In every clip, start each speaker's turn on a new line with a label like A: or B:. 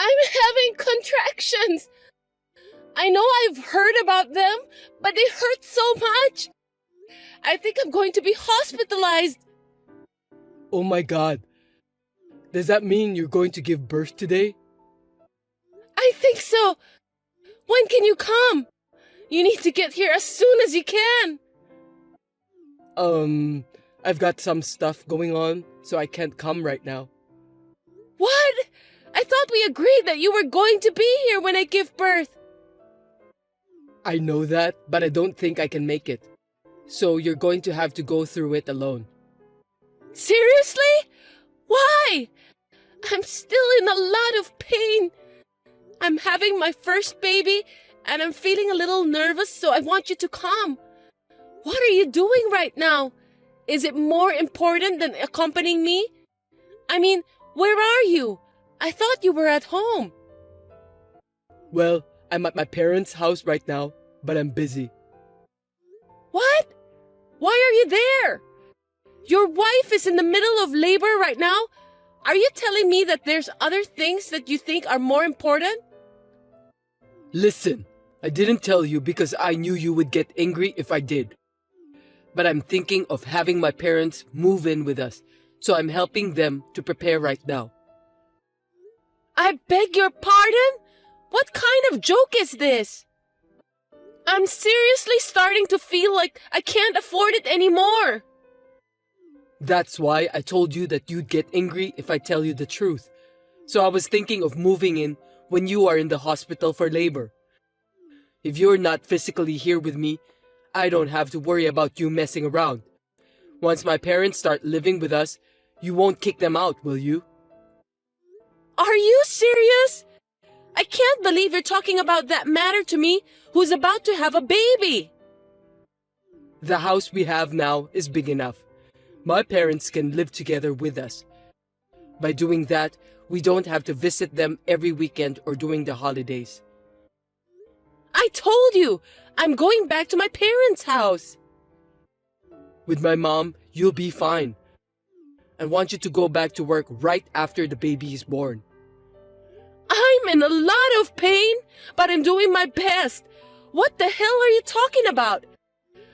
A: I'm having contractions. I know I've heard about them, but they hurt so much. I think I'm going to be hospitalized.
B: Oh my God. Does that mean you're going to give birth today?
A: I think so. When can you come? You need to get here as soon as you can.
B: I've got some stuff going on, so I can't come right now.
A: What? I thought we agreed that you were going to be here when I give birth.
B: I know that, but I don't think I can make it. So you're going to have to go through it alone.
A: Seriously? Why? I'm still in a lot of pain. I'm having my first baby, and I'm feeling a little nervous, so I want you to come. What are you doing right now? Is it more important than accompanying me? I mean, where are you? I thought you were at home.
B: Well, I'm at my parents' house right now, but I'm busy.
A: What? Why are you there? Your wife is in the middle of labor right now. Are you telling me that there's other things that you think are more important?
B: Listen, I didn't tell you because I knew you would get angry if I did. But I'm thinking of having my parents move in with us, so I'm helping them to prepare right now.
A: I beg your pardon? What kind of joke is this? I'm seriously starting to feel like I can't afford it anymore.
B: That's why I told you that you'd get angry if I tell you the truth. So I was thinking of moving in when you are in the hospital for labor. If you're not physically here with me, I don't have to worry about you messing around. Once my parents start living with us, you won't kick them out, will you?
A: Are you serious? I can't believe you're talking about that matter to me who's about to have a baby.
B: The house we have now is big enough. My parents can live together with us. By doing that, we don't have to visit them every weekend or during the holidays.
A: I told you, I'm going back to my parents' house.
B: With my mom, you'll be fine. I want you to go back to work right after the baby is born.
A: I'm in a lot of pain, but I'm doing my best. What the hell are you talking about?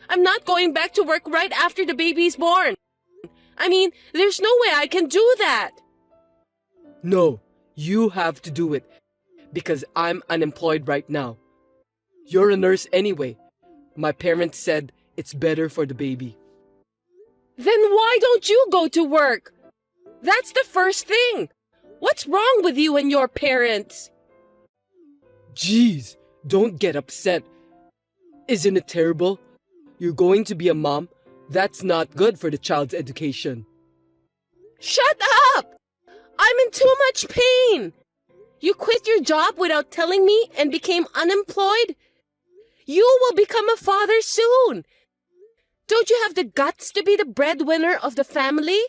A: I'm not going back to work right after the baby's born. I mean, there's no way I can do that.
B: No, you have to do it because I'm unemployed right now. You're a nurse anyway. My parents said it's better for the baby.
A: Then why don't you go to work? That's the first thing. What's wrong with you and your parents?
B: Jeez, don't get upset. Isn't it terrible? You're going to be a mom. That's not good for the child's education.
A: Shut up! I'm in too much pain. You quit your job without telling me and became unemployed? You will become a father soon. Don't you have the guts to be the breadwinner of the family?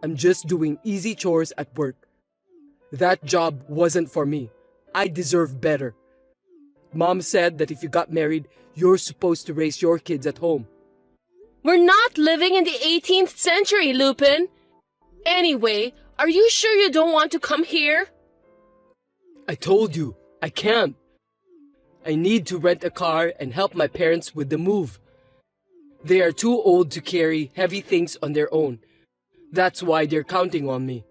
B: I'm just doing easy chores at work. That job wasn't for me. I deserve better. Mom said that if you got married, you're supposed to raise your kids at home.
A: We're not living in the 18th century, Lupin. Anyway, are you sure you don't want to come here?
B: I told you, I can't. I need to rent a car and help my parents with the move. They are too old to carry heavy things on their own. That's why they're counting on me.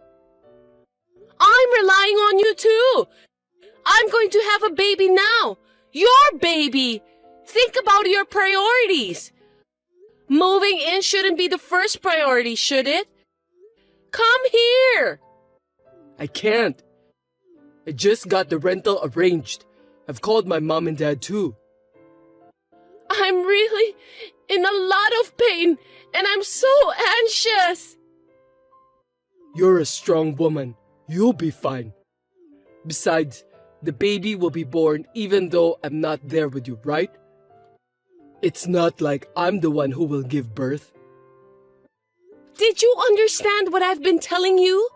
A: I'm relying on you too. I'm going to have a baby now. Your baby. Think about your priorities. Moving in shouldn't be the first priority, should it? Come here.
B: I can't. I just got the rental arranged. I've called my mom and dad too.
A: I'm really in a lot of pain and I'm so anxious.
B: You're a strong woman. You'll be fine. Besides, the baby will be born even though I'm not there with you, right? It's not like I'm the one who will give birth.
A: Did you understand what I've been telling you?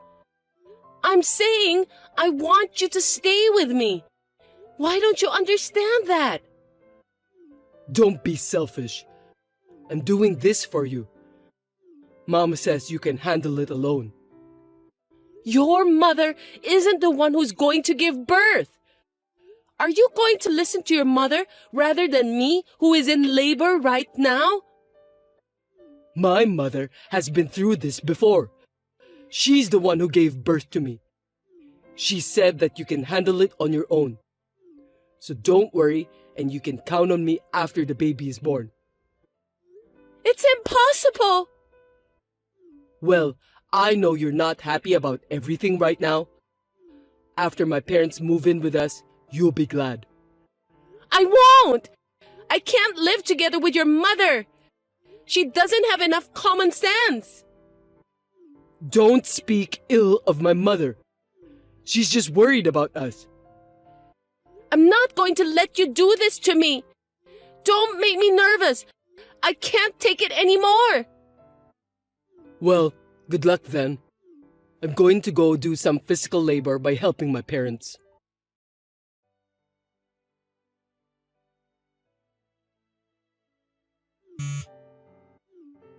A: I'm saying I want you to stay with me. Why don't you understand that?
B: Don't be selfish. I'm doing this for you. Mom says you can handle it alone.
A: Your mother isn't the one who's going to give birth. Are you going to listen to your mother rather than me, who is in labor right now?
B: My mother has been through this before. She's the one who gave birth to me. She said that you can handle it on your own. So don't worry, and you can count on me after the baby is born.
A: It's impossible.
B: Well, I know you're not happy about everything right now. After my parents move in with us, you'll be glad.
A: I won't. I can't live together with your mother. She doesn't have enough common sense.
B: Don't speak ill of my mother. She's just worried about us.
A: I'm not going to let you do this to me. Don't make me nervous. I can't take it anymore.
B: Well, good luck then. I'm going to go do some physical labor by helping my parents.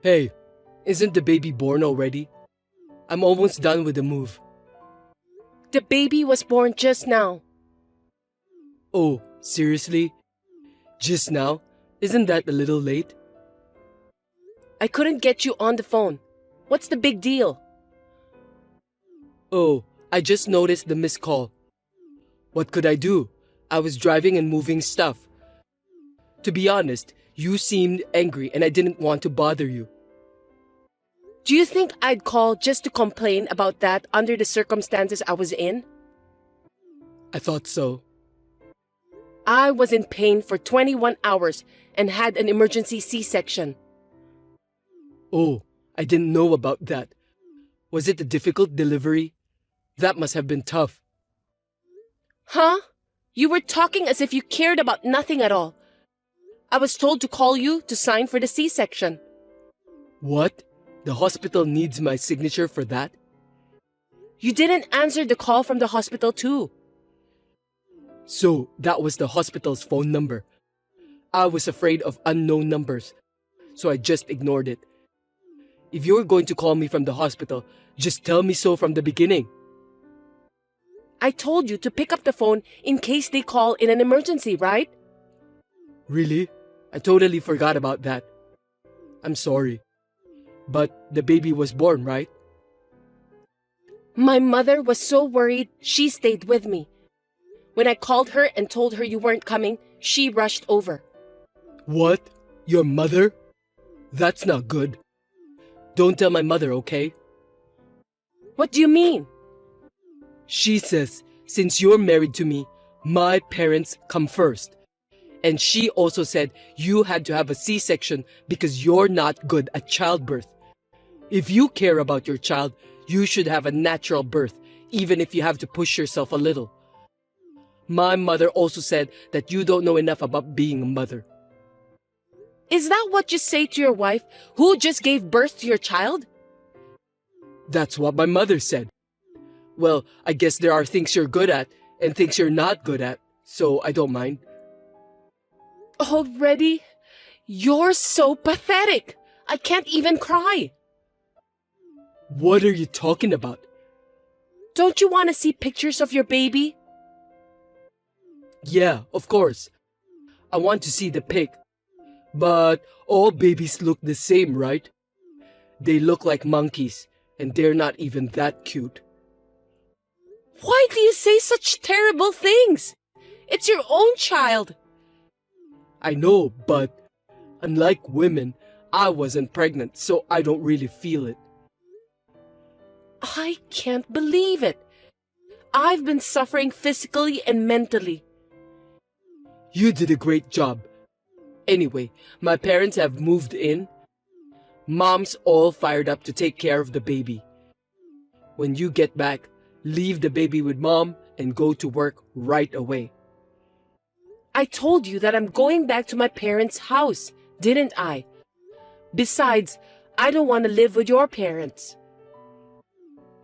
B: Hey, isn't the baby born already? I'm almost done with the move.
A: The baby was born just now.
B: Oh, seriously? Just now? Isn't that a little late?
A: I couldn't get you on the phone. What's the big deal?
B: Oh, I just noticed the missed call. What could I do? I was driving and moving stuff. To be honest, you seemed angry and I didn't want to bother you.
A: Do you think I'd call just to complain about that under the circumstances I was in?
B: I thought so.
A: I was in pain for 21 hours and had an emergency C-section.
B: Oh, I didn't know about that. Was it a difficult delivery? That must have been tough.
A: Huh? You were talking as if you cared about nothing at all. I was told to call you to sign for the C-section.
B: What? The hospital needs my signature for that?
A: You didn't answer the call from the hospital too.
B: So, that was the hospital's phone number. I was afraid of unknown numbers, so I just ignored it. If you're going to call me from the hospital, just tell me so from the beginning.
A: I told you to pick up the phone in case they call in an emergency, right?
B: Really? I totally forgot about that. I'm sorry. But the baby was born, right?
A: My mother was so worried, she stayed with me. When I called her and told her you weren't coming, she rushed over.
B: What? Your mother? That's not good. Don't tell my mother, okay?
A: What do you mean?
B: She says, since you're married to me, my parents come first. And she also said you had to have a C-section because you're not good at childbirth. If you care about your child, you should have a natural birth, even if you have to push yourself a little. My mother also said that you don't know enough about being a mother.
A: Is that what you say to your wife, who just gave birth to your child?
B: That's what my mother said. Well, I guess there are things you're good at and things you're not good at, so I don't mind.
A: Already? You're so pathetic. I can't even cry.
B: What are you talking about?
A: Don't you want to see pictures of your baby?
B: Yeah, of course. I want to see the pic. But all babies look the same, right? They look like monkeys, and they're not even that cute.
A: Why do you say such terrible things? It's your own child.
B: I know, but unlike women, I wasn't pregnant, so I don't really feel it.
A: I can't believe it. I've been suffering physically and mentally.
B: You did a great job. Anyway, my parents have moved in. Mom's all fired up to take care of the baby. When you get back, leave the baby with Mom and go to work right away.
A: I told you that I'm going back to my parents' house, didn't I? Besides, I don't want to live with your parents.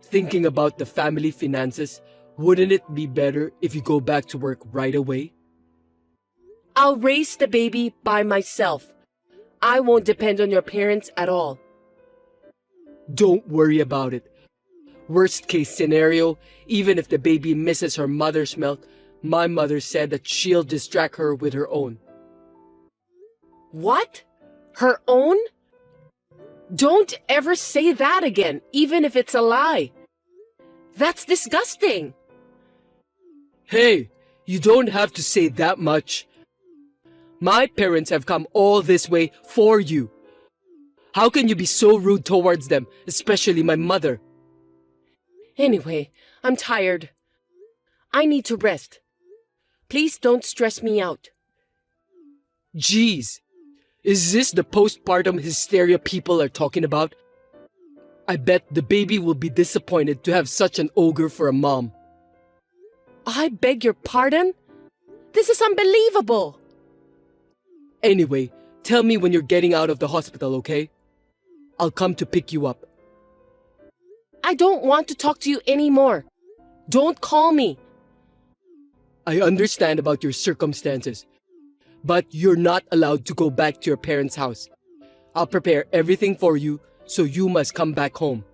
B: Thinking about the family finances, wouldn't it be better if you go back to work right away?
A: I'll raise the baby by myself. I won't depend on your parents at all.
B: Don't worry about it. Worst case scenario, even if the baby misses her mother's milk, my mother said that she'll distract her with her own.
A: What? Her own? Don't ever say that again, even if it's a lie. That's disgusting.
B: Hey, you don't have to say that much. My parents have come all this way for you. How can you be so rude towards them, especially my mother?
A: Anyway, I'm tired. I need to rest. Please don't stress me out.
B: Jeez, is this the postpartum hysteria people are talking about? I bet the baby will be disappointed to have such an ogre for a mom.
A: I beg your pardon? This is unbelievable.
B: Anyway, tell me when you're getting out of the hospital, okay? I'll come to pick you up.
A: I don't want to talk to you anymore. Don't call me.
B: I understand about your circumstances, but you're not allowed to go back to your parents' house. I'll prepare everything for you, so you must come back home.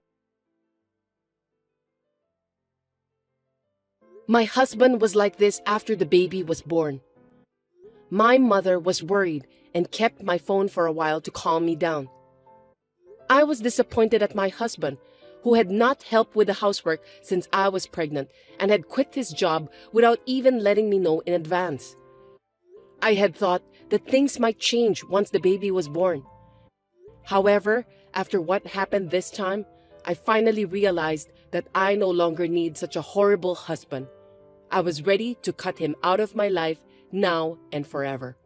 A: My husband was like this after the baby was born. My mother was worried and kept my phone for a while to calm me down. I was disappointed at my husband, who had not helped with the housework since I was pregnant and had quit his job without even letting me know in advance. I had thought that things might change once the baby was born. However, after what happened this time, I finally realized that I no longer need such a horrible husband. I was ready to cut him out of my life now and forever.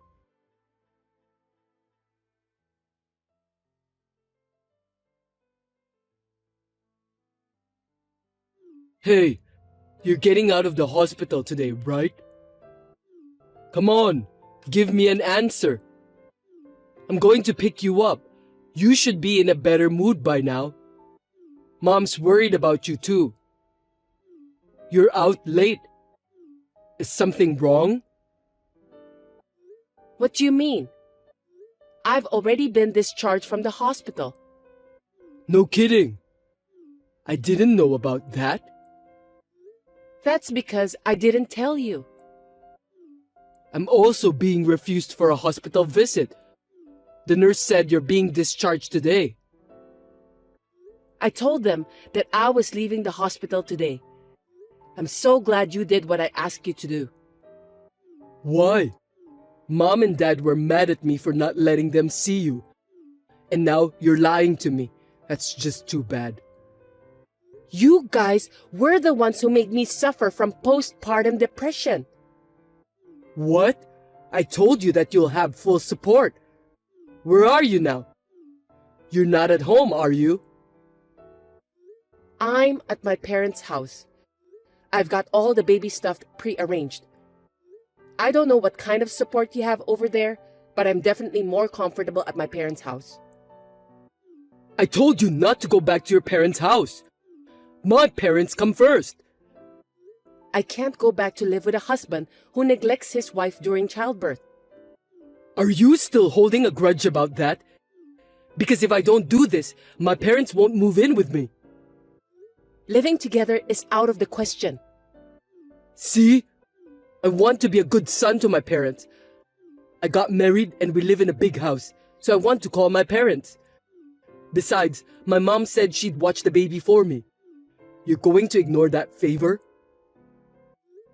B: Hey, you're getting out of the hospital today, right? Come on, give me an answer. I'm going to pick you up. You should be in a better mood by now. Mom's worried about you too. You're out late. Is something wrong?
A: What do you mean? I've already been discharged from the hospital.
B: No kidding. I didn't know about that.
A: That's because I didn't tell you.
B: I'm also being refused for a hospital visit. The nurse said you're being discharged today.
A: I told them that I was leaving the hospital today. I'm so glad you did what I asked you to do.
B: Why? Mom and Dad were mad at me for not letting them see you. And now you're lying to me. That's just too bad.
A: You guys were the ones who made me suffer from postpartum depression.
B: What? I told you that you'll have full support. Where are you now? You're not at home, are you?
A: I'm at my parents' house. I've got all the baby stuff pre-arranged. I don't know what kind of support you have over there, but I'm definitely more comfortable at my parents' house.
B: I told you not to go back to your parents' house. My parents come first.
A: I can't go back to live with a husband who neglects his wife during childbirth.
B: Are you still holding a grudge about that? Because if I don't do this, my parents won't move in with me.
A: Living together is out of the question.
B: See? I want to be a good son to my parents. I got married and we live in a big house, so I want to call my parents. Besides, my mom said she'd watch the baby for me. You're going to ignore that favor?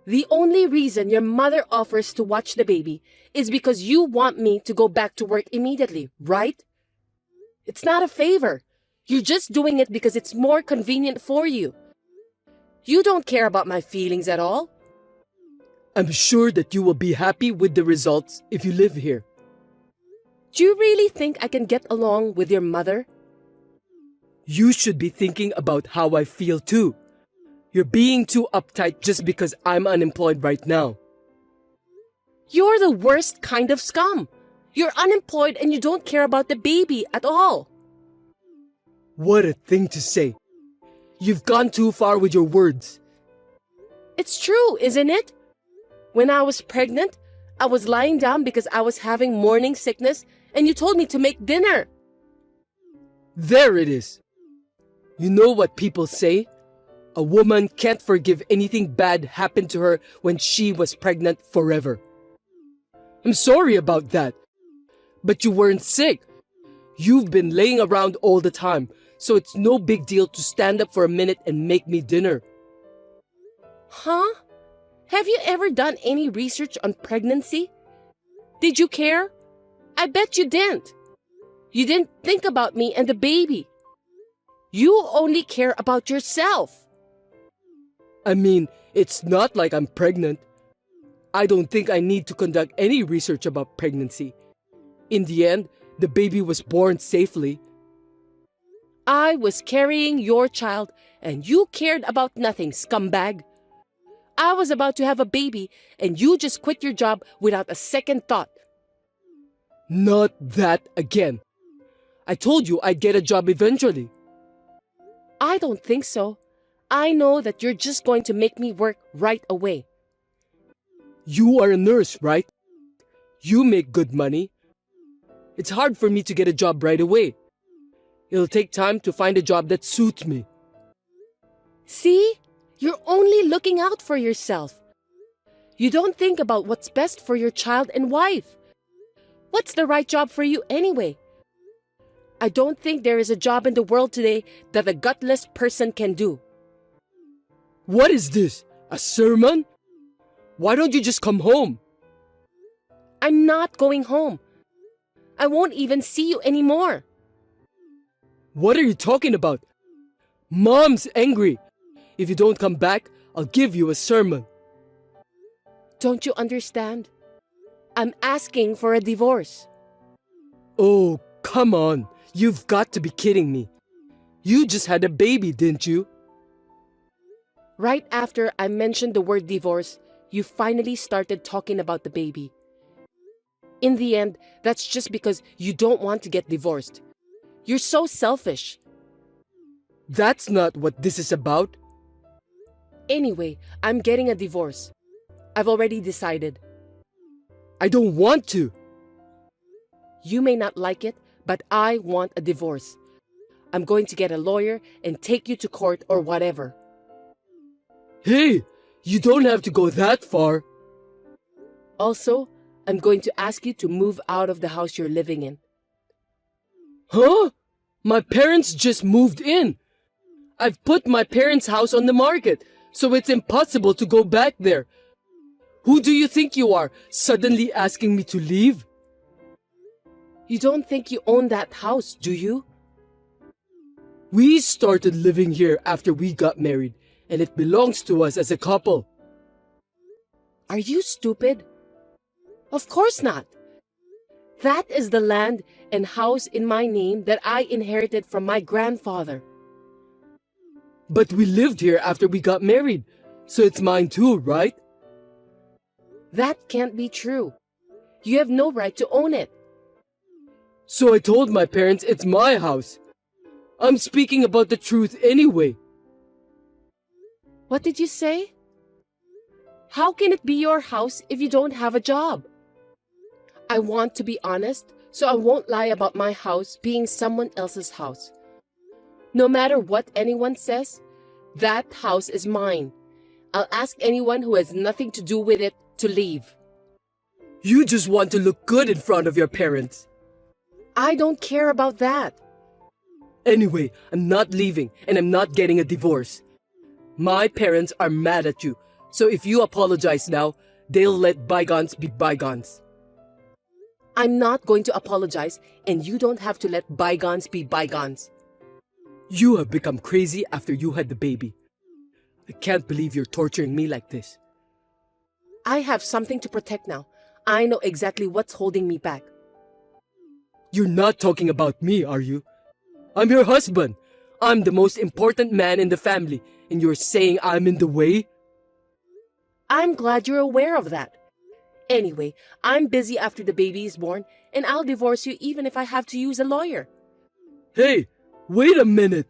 A: The only reason your mother offers to watch the baby is because you want me to go back to work immediately, right? It's not a favor. You're just doing it because it's more convenient for you. You don't care about my feelings at all.
B: I'm sure that you will be happy with the results if you live here.
A: Do you really think I can get along with your mother?
B: You should be thinking about how I feel too. You're being too uptight just because I'm unemployed right now.
A: You're the worst kind of scum. You're unemployed and you don't care about the baby at all.
B: What a thing to say. You've gone too far with your words.
A: It's true, isn't it? When I was pregnant, I was lying down because I was having morning sickness and you told me to make dinner.
B: There it is. You know what people say? A woman can't forgive anything bad happened to her when she was pregnant forever. I'm sorry about that. But you weren't sick. You've been laying around all the time, so it's no big deal to stand up for a minute and make me dinner.
A: Huh? Have you ever done any research on pregnancy? Did you care? I bet you didn't. You didn't think about me and the baby. You only care about yourself.
B: I mean, it's not like I'm pregnant. I don't think I need to conduct any research about pregnancy. In the end, the baby was born safely.
A: I was carrying your child and you cared about nothing, scumbag. I was about to have a baby and you just quit your job without a second thought.
B: Not that again. I told you I'd get a job eventually.
A: I don't think so. I know that you're just going to make me work right away.
B: You are a nurse, right? You make good money. It's hard for me to get a job right away. It'll take time to find a job that suits me.
A: See? You're only looking out for yourself. You don't think about what's best for your child and wife. What's the right job for you anyway? I don't think there is a job in the world today that a gutless person can do.
B: What is this? A sermon? Why don't you just come home?
A: I'm not going home. I won't even see you anymore.
B: What are you talking about? Mom's angry. If you don't come back, I'll give you a sermon.
A: Don't you understand? I'm asking for a divorce.
B: Oh, come on. You've got to be kidding me. You just had a baby, didn't you?
A: Right after I mentioned the word divorce, you finally started talking about the baby. In the end, that's just because you don't want to get divorced. You're so selfish.
B: That's not what this is about.
A: Anyway, I'm getting a divorce. I've already decided.
B: I don't want to.
A: You may not like it, but I want a divorce. I'm going to get a lawyer and take you to court or whatever.
B: Hey, you don't have to go that far.
A: Also, I'm going to ask you to move out of the house you're living in.
B: Huh? My parents just moved in. I've put my parents' house on the market, so it's impossible to go back there. Who do you think you are, suddenly asking me to leave?
A: You don't think you own that house, do you?
B: We started living here after we got married, and it belongs to us as a couple.
A: Are you stupid? Of course not. That is the land and house in my name that I inherited from my grandfather.
B: But we lived here after we got married, so it's mine too, right?
A: That can't be true. You have no right to own it.
B: So I told my parents it's my house. I'm speaking about the truth anyway.
A: What did you say? How can it be your house if you don't have a job? I want to be honest, so I won't lie about my house being someone else's house. No matter what anyone says, that house is mine. I'll ask anyone who has nothing to do with it to leave.
B: You just want to look good in front of your parents.
A: I don't care about that.
B: Anyway, I'm not leaving and I'm not getting a divorce. My parents are mad at you, so if you apologize now, they'll let bygones be bygones.
A: I'm not going to apologize, and you don't have to let bygones be bygones.
B: You have become crazy after you had the baby. I can't believe you're torturing me like this.
A: I have something to protect now. I know exactly what's holding me back.
B: You're not talking about me, are you? I'm your husband. I'm the most important man in the family, and you're saying I'm in the way?
A: I'm glad you're aware of that. Anyway, I'm busy after the baby is born, and I'll divorce you even if I have to use a lawyer.
B: Hey, wait a minute.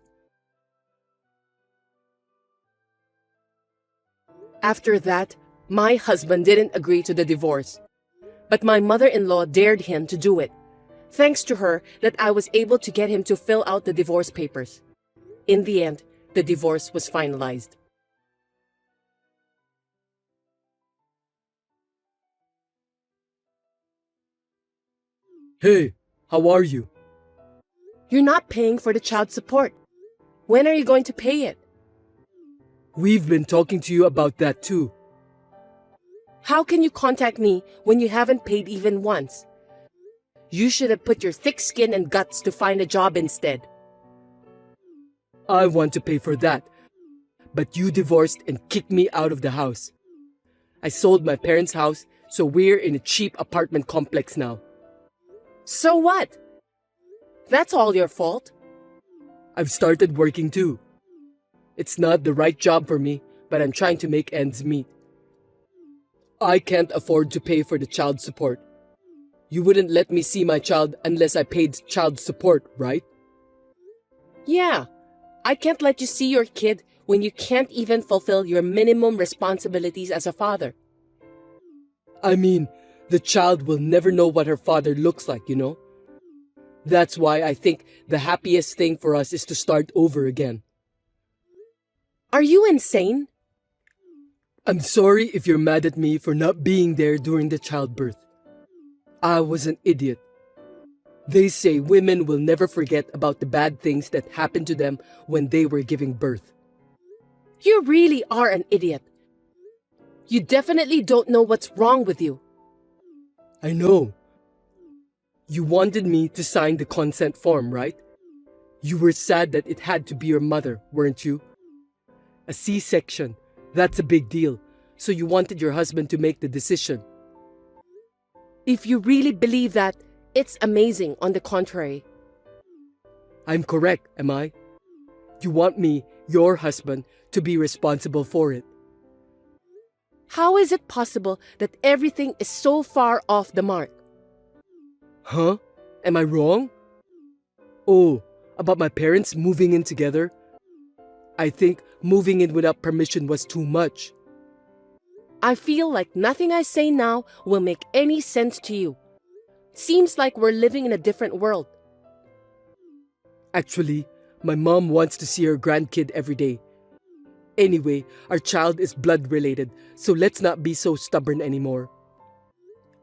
A: After that, my husband didn't agree to the divorce. But my mother-in-law dared him to do it. Thanks to her that I was able to get him to fill out the divorce papers. In the end, the divorce was finalized.
B: Hey, how are you?
A: You're not paying for the child support. When are you going to pay it?
B: We've been talking to you about that too.
A: How can you contact me when you haven't paid even once? You should have put your thick skin and guts to find a job instead.
B: I want to pay for that. But you divorced and kicked me out of the house. I sold my parents' house, so we're in a cheap apartment complex now.
A: So what? That's all your fault.
B: I've started working too. It's not the right job for me, but I'm trying to make ends meet. I can't afford to pay for the child support. You wouldn't let me see my child unless I paid child support, right?
A: Yeah, I can't let you see your kid when you can't even fulfill your minimum responsibilities as a father.
B: I mean, the child will never know what her father looks like, you know? That's why I think the happiest thing for us is to start over again.
A: Are you insane?
B: I'm sorry if you're mad at me for not being there during the childbirth. I was an idiot. They say women will never forget about the bad things that happened to them when they were giving birth.
A: You really are an idiot. You definitely don't know what's wrong with you.
B: I know. You wanted me to sign the consent form, right? You were sad that it had to be your mother, weren't you? A C-section, that's a big deal, so you wanted your husband to make the decision.
A: If you really believe that, it's amazing on the contrary.
B: I'm correct, am I? You want me, your husband, to be responsible for it.
A: How is it possible that everything is so far off the mark?
B: Huh? Am I wrong? Oh, about my parents moving in together? I think moving in without permission was too much.
A: I feel like nothing I say now will make any sense to you. Seems like we're living in a different world.
B: Actually, my mom wants to see her grandkid every day. Anyway, our child is blood related, so let's not be so stubborn anymore.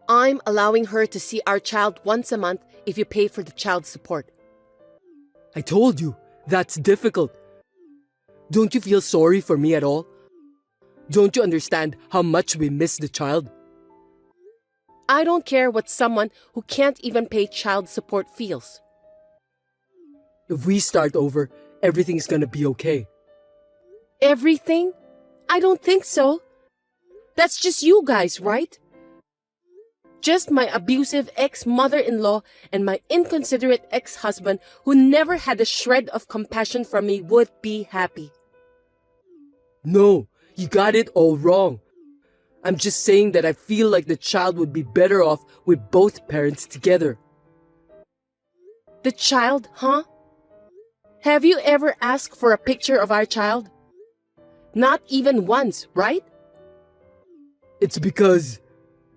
A: I'm allowing her to see our child once a month if you pay for the child support.
B: I told you, that's difficult. Don't you feel sorry for me at all? Don't you understand how much we miss the child?
A: I don't care what someone who can't even pay child support feels.
B: If we start over, everything's gonna be okay.
A: Everything? I don't think so. That's just you guys, right? Just my abusive ex-mother-in-law and my inconsiderate ex-husband who never had a shred of compassion for me would be happy.
B: No, you got it all wrong. I'm just saying that I feel like the child would be better off with both parents together.
A: The child, huh? Have you ever asked for a picture of our child? Not even once, right?
B: It's because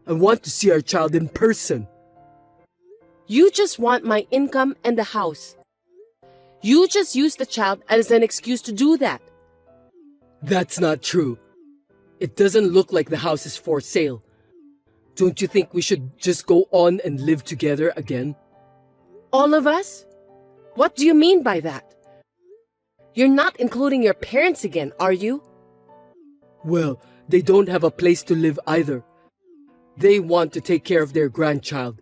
B: I want to see our child in person.
A: You just want my income and the house. You just use the child as an excuse to do that.
B: That's not true. It doesn't look like the house is for sale. Don't you think we should just go on and live together again?
A: All of us? What do you mean by that? You're not including your parents again, are you?
B: Well, they don't have a place to live either. They want to take care of their grandchild.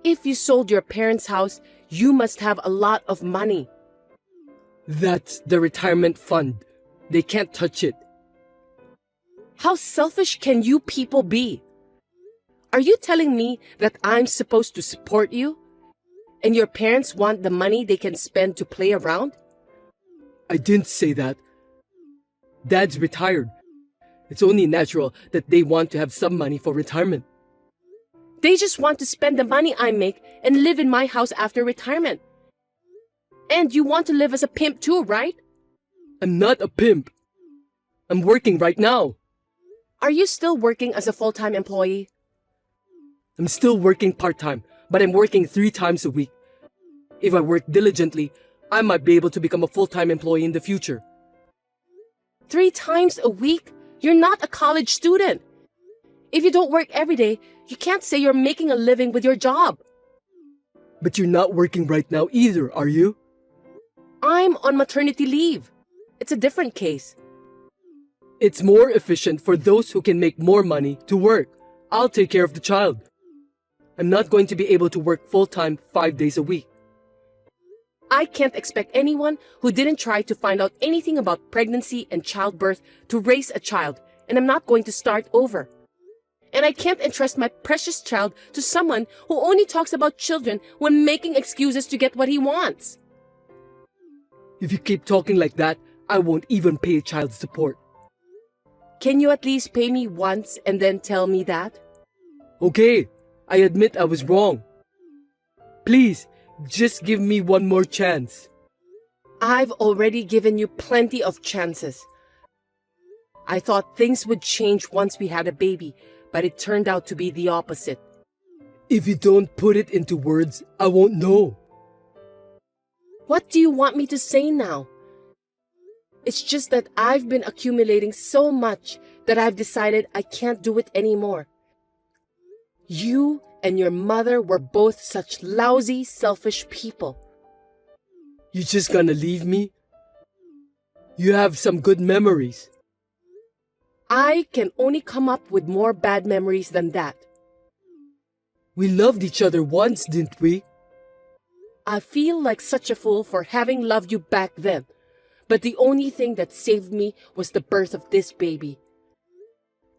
A: If you sold your parents' house, you must have a lot of money.
B: That's the retirement fund. They can't touch it.
A: How selfish can you people be? Are you telling me that I'm supposed to support you? And your parents want the money they can spend to play around?
B: I didn't say that. Dad's retired. It's only natural that they want to have some money for retirement.
A: They just want to spend the money I make and live in my house after retirement. And you want to live as a pimp too, right?
B: I'm not a pimp. I'm working right now.
A: Are you still working as a full-time employee?
B: I'm still working part-time, but I'm working 3 times a week. If I work diligently, I might be able to become a full-time employee in the future.
A: 3 times a week? You're not a college student. If you don't work every day, you can't say you're making a living with your job.
B: But you're not working right now either, are you?
A: I'm on maternity leave. It's a different case.
B: It's more efficient for those who can make more money to work. I'll take care of the child. I'm not going to be able to work full-time 5 days a week.
A: I can't expect anyone who didn't try to find out anything about pregnancy and childbirth to raise a child, and I'm not going to start over. And I can't entrust my precious child to someone who only talks about children when making excuses to get what he wants.
B: If you keep talking like that, I won't even pay child support.
A: Can you at least pay me once and then tell me that?
B: Okay, I admit I was wrong. Please, just give me one more chance.
A: I've already given you plenty of chances. I thought things would change once we had a baby, but it turned out to be the opposite.
B: If you don't put it into words, I won't know.
A: What do you want me to say now? It's just that I've been accumulating so much that I've decided I can't do it anymore. You and your mother were both such lousy, selfish people.
B: You just gonna leave me? You have some good memories.
A: I can only come up with more bad memories than that.
B: We loved each other once, didn't we?
A: I feel like such a fool for having loved you back then. But the only thing that saved me was the birth of this baby.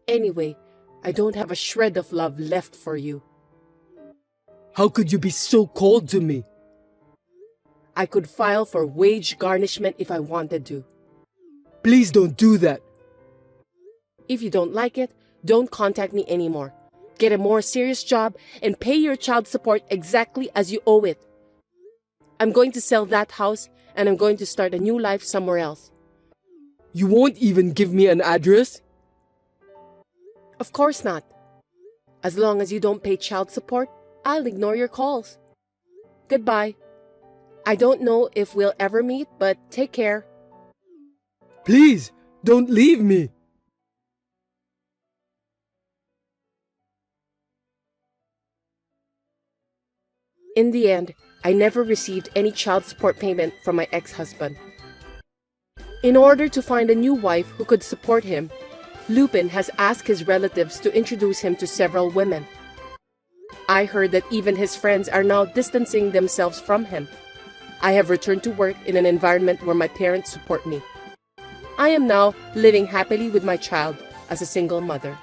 A: Anyway, I don't have a shred of love left for you.
B: How could you be so cold to me?
A: I could file for wage garnishment if I wanted to.
B: Please don't do that.
A: If you don't like it, don't contact me anymore. Get a more serious job and pay your child support exactly as you owe it. I'm going to sell that house and I'm going to start a new life somewhere else.
B: You won't even give me an address?
A: Of course not. As long as you don't pay child support, I'll ignore your calls. Goodbye. I don't know if we'll ever meet, but take care.
B: Please, don't leave me.
A: In the end, I never received any child support payment from my ex-husband. In order to find a new wife who could support him, Lupin has asked his relatives to introduce him to several women. I heard that even his friends are now distancing themselves from him. I have returned to work in an environment where my parents support me. I am now living happily with my child as a single mother.